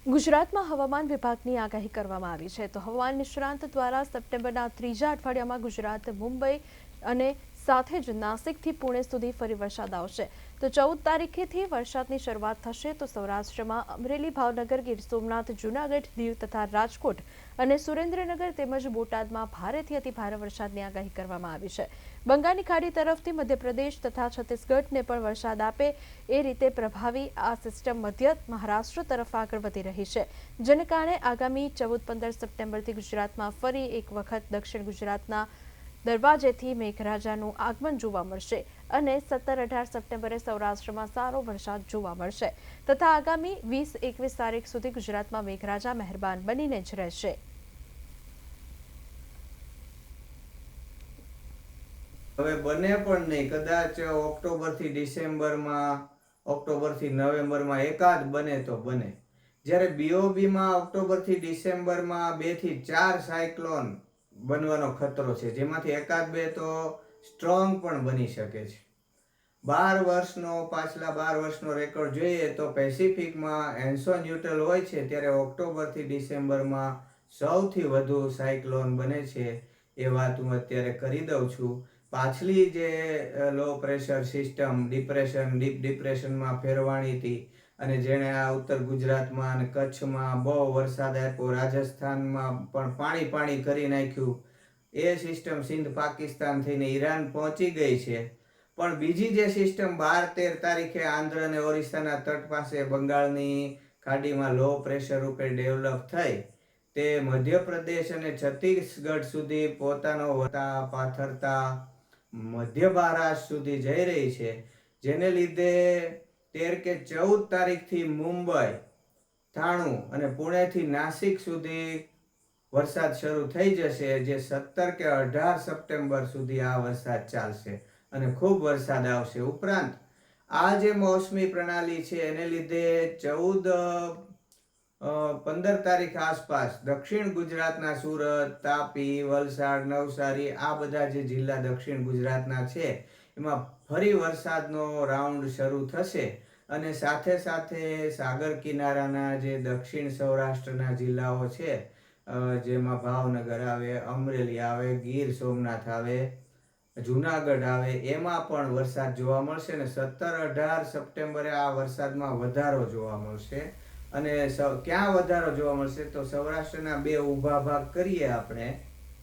ગુજરાતમાં હવામાન વિભાગની આગાહી કરવામાં આવી છે તો હવામાન નિષ્ણાંત દ્વારા સપ્ટેમ્બરના ત્રીજા અઠવાડિયામાં ગુજરાત, મુંબઈ અને સાથે જ નાસિકથી પુણે સુધી ફરી વરસાદ આવશે. તો 14 તારીખેથી વરસાદની શરૂઆત થશે. તો સૌરાષ્ટ્રમાં અમરેલી, ભાવનગર, ગીર સોમનાથ, જૂનાગઢ, દીવ તથા રાજકોટ અને સુરેન્દ્રનગર તેમજ બોટાદમાં ભારેથી અતિભારે વરસાદની આગાહી કરવામાં આવી છે. બંગાળની ખાડી તરફથી મધ્યપ્રદેશ તથા છત્તીસગઢને પણ વરસાદ આપે એ રીતે પ્રભાવી આ સિસ્ટમ મધ્ય મહારાષ્ટ્ર તરફ આગળ વધી રહી છે, જેને કારણે આગામી 14-15 સપ્ટેમ્બરથી ગુજરાતમાં ફરી એક વખત દક્ષિણ ગુજરાતના દરવાજેથી મેઘરાજાનું આગમન જોવા મળશે અને 17-18 સપ્ટેમ્બરે સૌરાષ્ટ્રમાં સારો વરસાદ જોવા મળશે તથા આગામી 20-21 તારીખ સુધી ગુજરાતમાં મેઘરાજા મહેરબાન બનીને જ રહેશે. હવે બને પણ નહીં, કદાચ ઓક્ટોબરથી ડિસેમ્બરમાં, ઓક્ટોબરથી નવેમ્બરમાં એકાદ બને તો બને. જ્યારે બીઓબીમાં ઓક્ટોબરથી ડિસેમ્બરમાં 2 થી 4 સાયક્લોન બનવાનો ખતરો છે, જેમાંથી એકાદ બે તો સ્ટ્રોંગ પણ બની શકે છે. પાછલા 12 વર્ષનો રેકોર્ડ જોઈએ તો પેસિફિકમાં એન્સો ન્યુટ્રલ હોય છે ત્યારે ઓક્ટોબરથી ડિસેમ્બરમાં સૌથી વધુ સાયક્લોન બને છે. એ વાત હું અત્યારે કરી દઉં છું. પાછલી જે લો પ્રેશર સિસ્ટમ ડીપ ડિપ્રેશનમાં ફેરવાણી હતી અને જેણે આ ઉત્તર ગુજરાતમાં અને કચ્છમાં બહુ વરસાદ આપ્યો, રાજસ્થાનમાં પણ પાણી કરી નાખ્યું, એ સિસ્ટમ સિંધ પાકિસ્તાન થઈને ઈરાન પહોંચી ગઈ છે. પણ બીજી જે સિસ્ટમ 12-13 તારીખે આંધ્ર અને ઓરિસ્સાના તટ પાસે બંગાળની ખાડીમાં લો પ્રેશર રૂપે ડેવલપ થઈ, તે મધ્યપ્રદેશ અને છત્તીસગઢ સુધી પોતાનો વતા પાથરતા મધ્ય મહારાષ્ટ્ર સુધી જઈ રહી છે, જેને લીધે 13 કે 14 તારીખથી મુંબઈ, થાણું અને પુણેથી નાસિક સુધી વરસાદ શરૂ થઈ જશે, જે 17 કે 18 સપ્ટેમ્બર સુધી આ વરસાદ ચાલશે અને ખૂબ વરસાદ આવશે. ઉપરાંત આ જે મોસમી પ્રણાલી છે એને લીધે 15 તારીખ આસપાસ દક્ષિણ ગુજરાતના સુરત, તાપી, વલસાડ, નવસારી આ બધા જે જિલ્લા દક્ષિણ ગુજરાતના છે એમાં ફરી વરસાદનો રાઉન્ડ શરૂ થશે અને સાથે સાથે સાગર કિનારાના જે દક્ષિણ સૌરાષ્ટ્રના જિલ્લાઓ છે, જેમાં ભાવનગર આવે, અમરેલી આવે, ગીર સોમનાથ આવે, જૂનાગઢ આવે, એમાં પણ વરસાદ જોવા મળશે અને 17-18 સપ્ટેમ્બરે આ વરસાદમાં વધારો જોવા મળશે. અને ક્યાં વધારો જોવા મળશે તો સૌરાષ્ટ્રના બે ઊભા ભાગ કરીએ આપણે